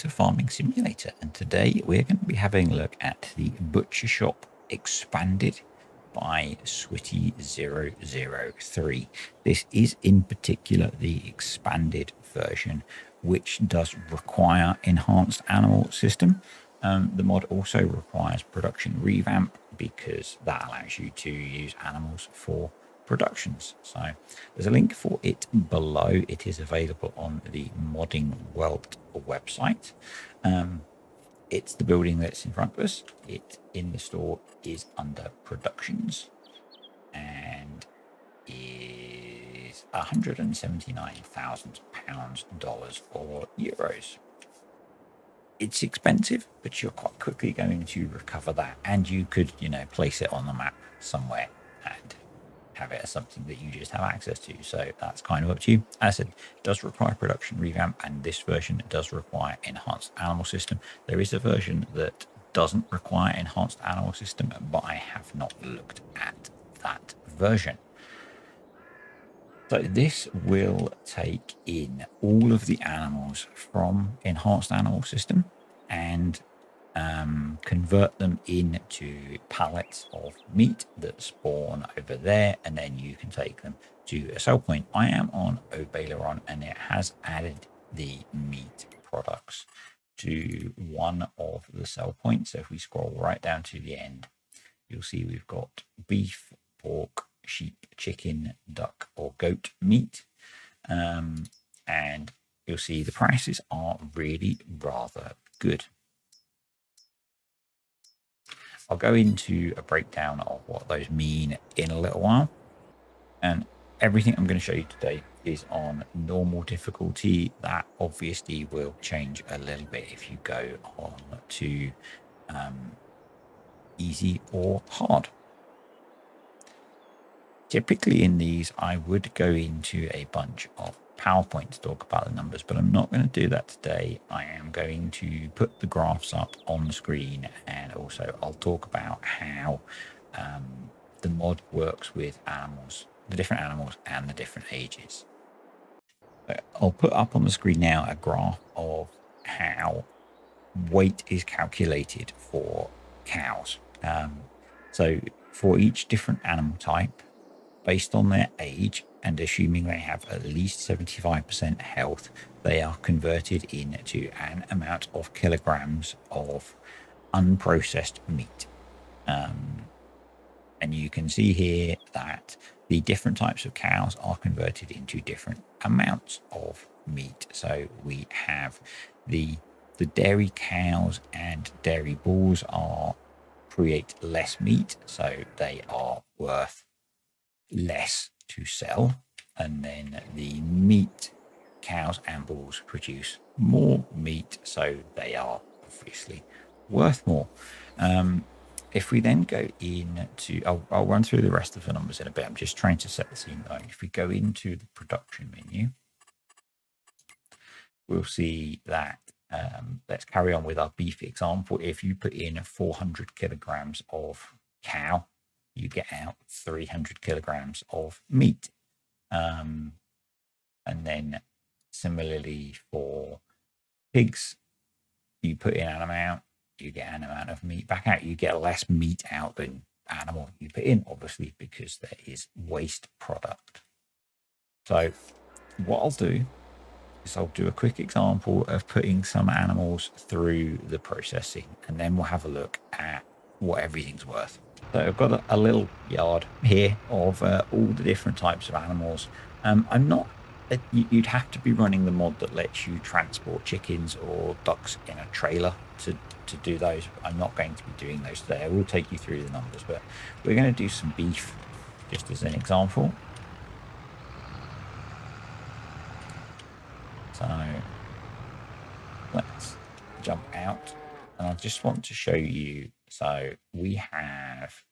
to Farming Simulator, and today we're going to be having a look at the Butcher Shop Expanded by Switty003. This is in particular the expanded version, which does require enhanced animal system. The mod also requires production revamp because that allows you to use animals for productions. So there's a link for it below. It is available on the Modding World website. It's the building that's in front of us. It in the store is under productions and is £179,000 or euros. It's expensive, but you're quite quickly going to recover that, and you could, place it on the map somewhere and have it as something that you just have access to. So that's kind of up to you. As I said, it does require production revamp, and this version does require enhanced animal system. There is a version that doesn't require enhanced animal system, but I have not looked at that version. So this will take in all of the animals from enhanced animal system and convert them into pallets of meat that spawn over there, and then you can take them to a sell point. I am on Obaileron, and it has added the meat products to one of the sell points. So if we scroll right down to the end, you'll see we've got beef, pork, sheep, chicken, duck or goat meat, and you'll see the prices are really rather good. I'll go into a breakdown of what those mean in a little while, and everything I'm going to show you today is on normal difficulty. That obviously will change a little bit if you go on to easy or hard. Typically in these, I would go into a bunch of PowerPoint to talk about the numbers, but I'm not going to do that today. I am going to put the graphs up on the screen, and also I'll talk about how the mod works with animals, the different animals and the different ages. I'll put up on the screen now a graph of how weight is calculated for cows. So for each different animal type, based on their age and assuming they have at least 75% health, they are converted into an amount of kilograms of unprocessed meat. And you can see here that the different types of cows are converted into different amounts of meat. So we have the dairy cows and dairy bulls create less meat, so they are worth less to sell, and then the meat cows and bulls produce more meat, so they are obviously worth more. If we then go into, I'll run through the rest of the numbers in a bit. I'm just trying to set the scene though. If we go into the production menu, we'll see that let's carry on with our beef example. If you put in 400 kilograms of cow, you get out 300 kilograms of meat. And then similarly for pigs, you put in an amount, you get an amount of meat back out. You get less meat out than animal you put in, obviously, because there is waste product. So what I'll do is I'll do a quick example of putting some animals through the processing, and then we'll have a look at what everything's worth. So I've got a little yard here of all the different types of animals. I'm not, you'd have to be running the mod that lets you transport chickens or ducks in a trailer to do those. I'm not going to be doing those today. I will take you through the numbers, but we're going to do some beef just as an example. So let's jump out, and I just want to show you. So we have,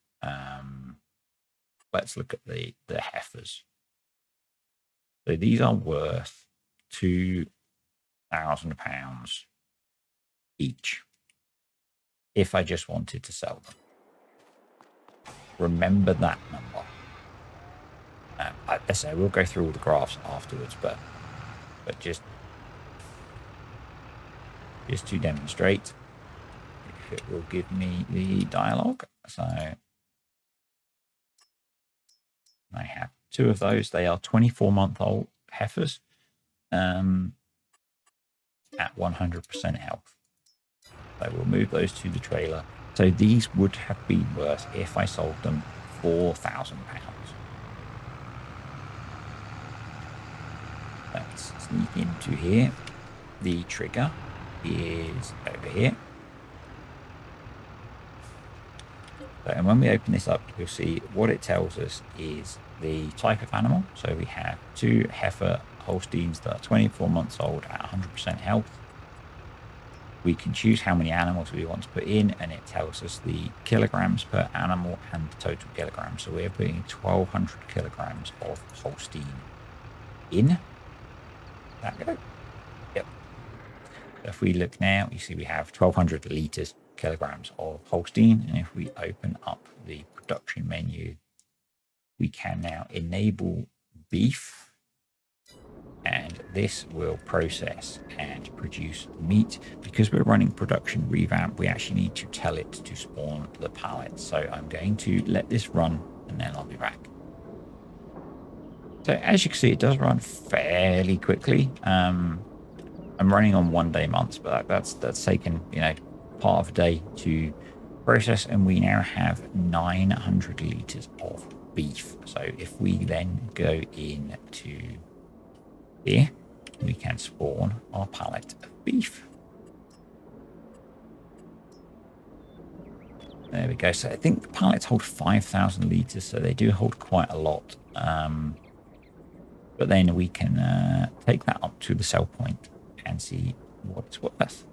let's look at the heifers. So these are worth £2,000 each if I just wanted to sell them. Remember that number. I say we'll go through all the graphs afterwards, but just just to demonstrate if it will give me the dialogue. So I have 2 of those. They are 24-month-old heifers at 100% health. So we'll move those to the trailer. So these would have been worth, if I sold them, £4,000. Let's sneak into here. The trigger is over here. So, and when we open this up, you'll see what it tells us is the type of animal. So we have 2 heifer Holsteins that are 24 months old at 100% health. We can choose how many animals we want to put in, and it tells us the kilograms per animal and the total kilograms. So we're putting 1,200 kilograms of Holstein in. That go? Yep. So if we look now, you see we have 1,200 litres kilograms of Holstein, and if we open up the production menu, we can now enable beef, and this will process and produce meat. Because we're running production revamp, we actually need to tell it to spawn the pallets. So I'm going to let this run and then I'll be back. So as you can see, it does run fairly quickly. I'm running on 1-day months, but that's taken, you know, part of a day to process, and we now have 900 litres of beef. So if we then go into here, we can spawn our pallet of beef. There we go. So I think the pallets hold 5,000 litres, so they do hold quite a lot. But then we can take that up to the sell point and see what it's worth.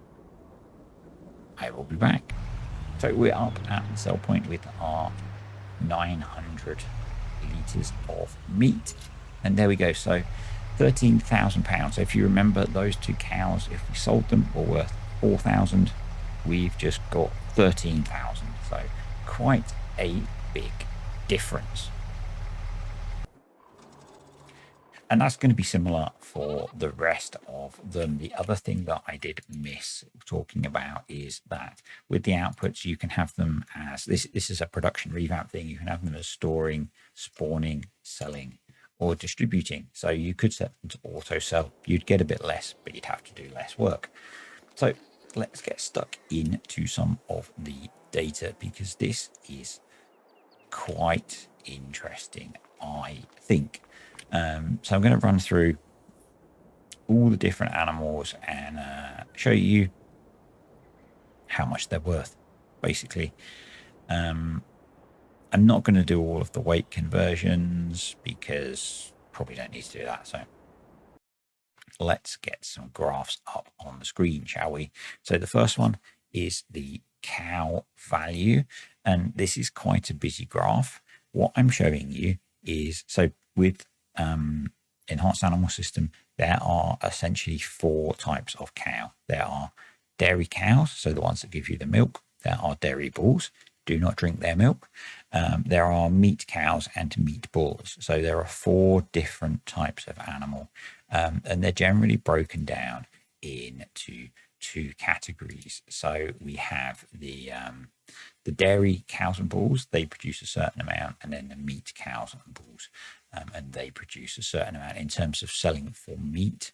I will be back. So we're up at the sell point with our 900 litres of meat. And there we go. So £13,000. So if you remember, those 2 cows, if we sold them, were worth 4,000. We've just got 13,000. So quite a big difference. And that's going to be similar for the rest of them. The other thing that I did miss talking about is that with the outputs, you can have them as, this is a production revamp thing, you can have them as storing, spawning, selling, or distributing. So you could set them to auto sell. You'd get a bit less, but you'd have to do less work. So let's get stuck into some of the data, because this is quite interesting, I think. So I'm going to run through all the different animals and show you how much they're worth, basically. I'm not going to do all of the weight conversions because probably don't need to do that. So let's get some graphs up on the screen, shall we? So the first one is the cow value, and this is quite a busy graph. What I'm showing you is, so with enhanced animal system, there are essentially 4 types of cow. There are dairy cows, so the ones that give you the milk. There are dairy bulls, do not drink their milk. There are meat cows and meat bulls. So there are 4 different types of animal, and they're generally broken down into 2 categories. So we have the dairy cows and bulls, they produce a certain amount, and then the meat cows and bulls, and they produce a certain amount in terms of selling for meat.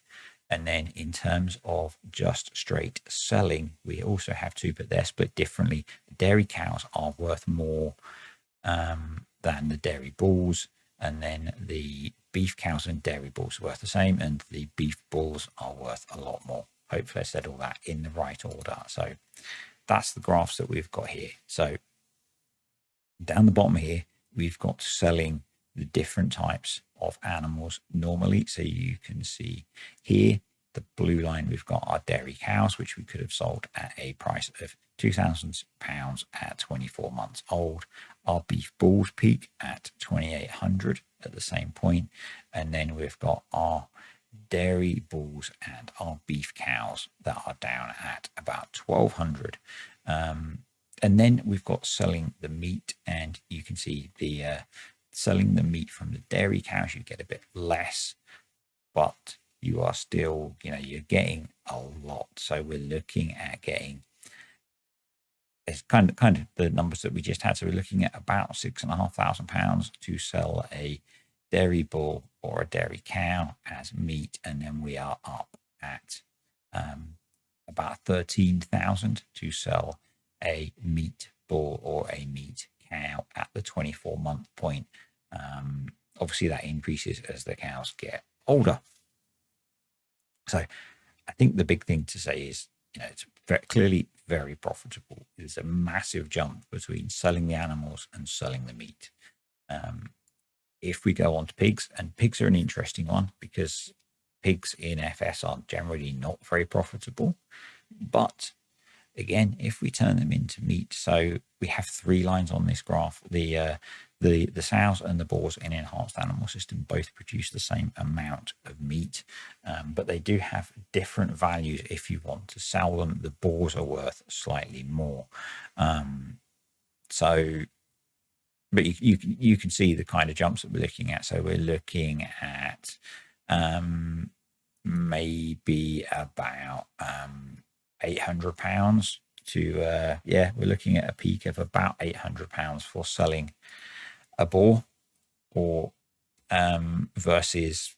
And then in terms of just straight selling, we also have 2, but they're split differently. The dairy cows are worth more than the dairy bulls, and then the beef cows and dairy bulls are worth the same, and the beef bulls are worth a lot more. Hopefully I said all that in the right order. So that's the graphs that we've got here. So down the bottom here, we've got selling the different types of animals normally. So you can see here, the blue line, we've got our dairy cows, which we could have sold at a price of £2,000 at 24 months old. Our beef bulls peak at 2,800 at the same point. And then we've got our dairy bulls and our beef cows that are down at about 1,200. And then we've got selling the meat, and you can see the selling the meat from the dairy cows, you get a bit less, but you are still, you're getting a lot. So we're looking at getting, it's kind of the numbers that we just had. So we're looking at about £6,500 to sell a dairy bull or a dairy cow as meat, and then we are up at about 13,000 to sell a meat bull or a meat cow at the 24-month point. Obviously, that increases as the cows get older. So I think the big thing to say is, it's clearly very profitable. There's a massive jump between selling the animals and selling the meat. If we go on to pigs, and pigs are an interesting one because pigs in FS are generally not very profitable. But again, if we turn them into meat, so we have 3 lines on this graph. The sows and the boars in enhanced animal system both produce the same amount of meat, but they do have different values. If you want to sell them, the boars are worth slightly more. But you can see the kind of jumps that we're looking at. So we're looking at maybe about £800 to we're looking at a peak of about £800 for selling a boar, or versus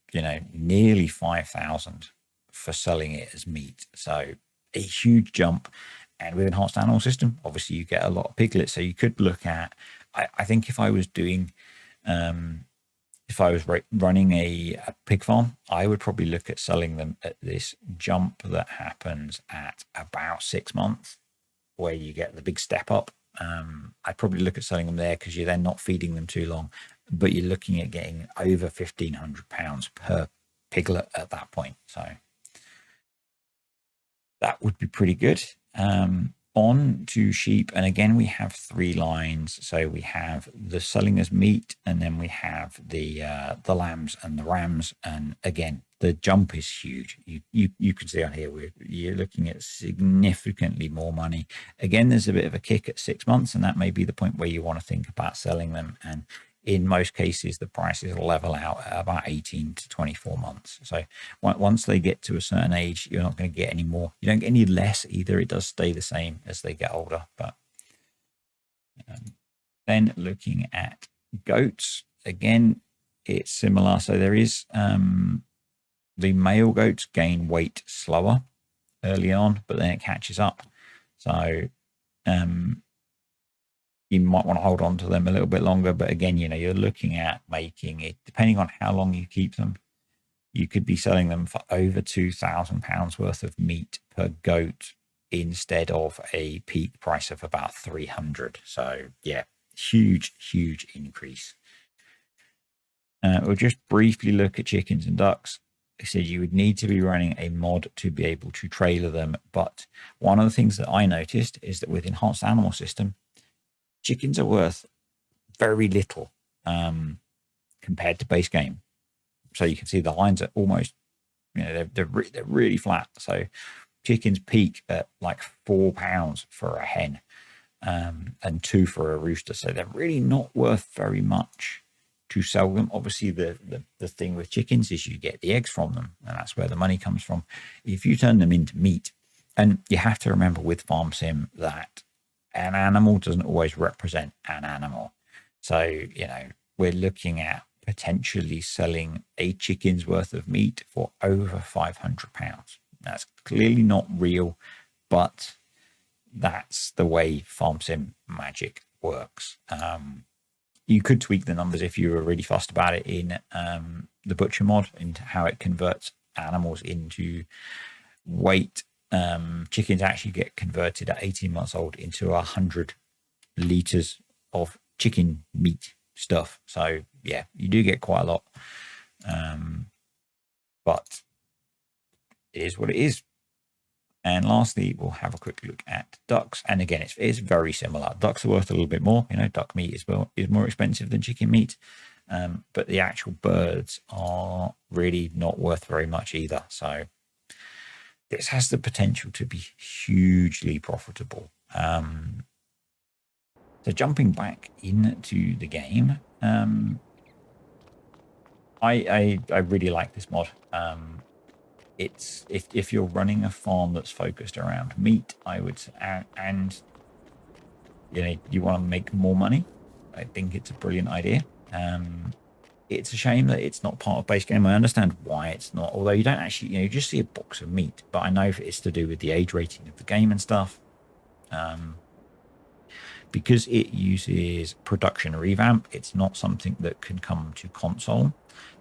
nearly 5,000 for selling it as meat. So a huge jump. And with enhanced animal system, obviously you get a lot of piglets. So you could look at, I think if I was doing if I was running a pig farm, I would probably look at selling them at this jump that happens at about 6 months, where you get the big step up. I'd probably look at selling them there because you're then not feeding them too long, but you're looking at getting over £1,500 per piglet at that point. So that would be pretty good. On to sheep, and again we have 3 lines. So we have the selling as meat, and then we have the lambs and the rams, and again the jump is huge. You can see on here you're looking at significantly more money. Again, there's a bit of a kick at 6 months, and that may be the point where you want to think about selling them, and in most cases the prices level out at about 18 to 24 months. So once they get to a certain age, you're not going to get any more. You don't get any less either. It does stay the same as they get older. But then looking at goats, again, it's similar. So there is the male goats gain weight slower early on, but then it catches up. So you might want to hold on to them a little bit longer. But again, you're looking at making it, depending on how long you keep them, you could be selling them for over £2,000 worth of meat per goat instead of a peak price of about 300. So yeah, huge increase. We'll just briefly look at chickens and ducks. I said you would need to be running a mod to be able to trailer them. But one of the things that I noticed is that with enhanced animal system, chickens are worth very little compared to base game. So you can see the lines are almost, they're really flat. So chickens peak at like £4 for a hen and £2 for a rooster. So they're really not worth very much to sell them. Obviously, the thing with chickens is you get the eggs from them, and that's where the money comes from. If you turn them into meat, and you have to remember with Farm Sim that an animal doesn't always represent an animal. So, we're looking at potentially selling a chicken's worth of meat for over £500. That's clearly not real, but that's the way Farm Sim magic works. You could tweak the numbers if you were really fussed about it in the butcher mod, into how it converts animals into weight. Chickens actually get converted at 18 months old into 100 liters of chicken meat stuff. So yeah, you do get quite a lot, but it is what it is. And lastly, we'll have a quick look at ducks. And again, it's very similar. Ducks are worth a little bit more. Duck meat is more expensive than chicken meat, but the actual birds are really not worth very much either. So this has the potential to be hugely profitable. So jumping back into the game, I really like this mod. it's if you're running a farm that's focused around meat, I would, and you know, you want to make more money, I think it's a brilliant idea. It's a shame that it's not part of base game. I understand why it's not, although you don't actually, you know, you just see a box of meat, but I know it's to do with the age rating of the game and stuff. Because it uses production revamp, it's not something that can come to console.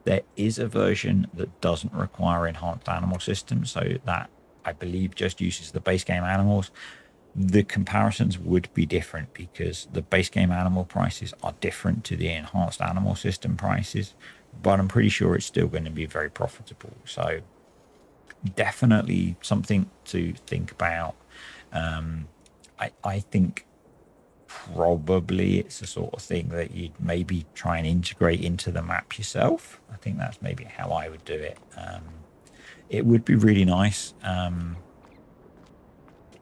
There is a version that doesn't require enhanced animal systems, so that I believe just uses the base game animals. The comparisons would be different because the base game animal prices are different to the enhanced animal system prices, but I'm pretty sure it's still going to be very profitable. So definitely something to think about. I think probably it's the sort of thing that you'd maybe try and integrate into the map yourself. I think that's maybe how I would do it. It would be really nice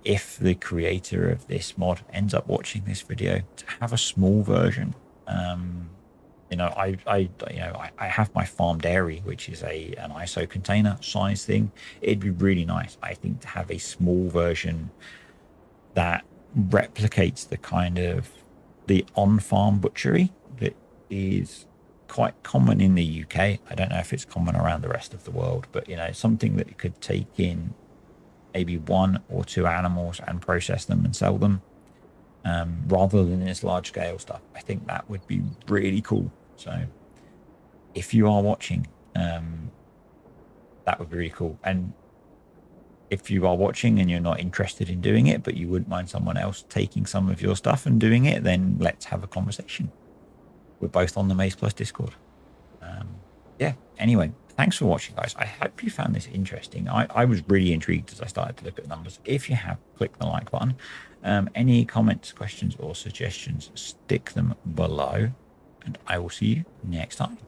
if the creator of this mod ends up watching this video to have a small version. You know, I have my farm dairy, which is an ISO container size thing. It'd be really nice, I think, to have a small version that replicates the kind of the on-farm butchery that is quite common in the UK. I don't know if it's common around the rest of the world, but you know, something that could take in maybe 1 or 2 animals and process them and sell them, rather than this large scale stuff. I think that would be really cool. So if you are watching, that would be really cool. And if you are watching and you're not interested in doing it, but you wouldn't mind someone else taking some of your stuff and doing it, then let's have a conversation. We're both on the maizePlus Discord. Yeah, anyway, thanks for watching, guys. I hope you found this interesting. I was really intrigued as I started to look at numbers. If you have, click the like button. Any comments, questions, or suggestions, stick them below, and I will see you next time.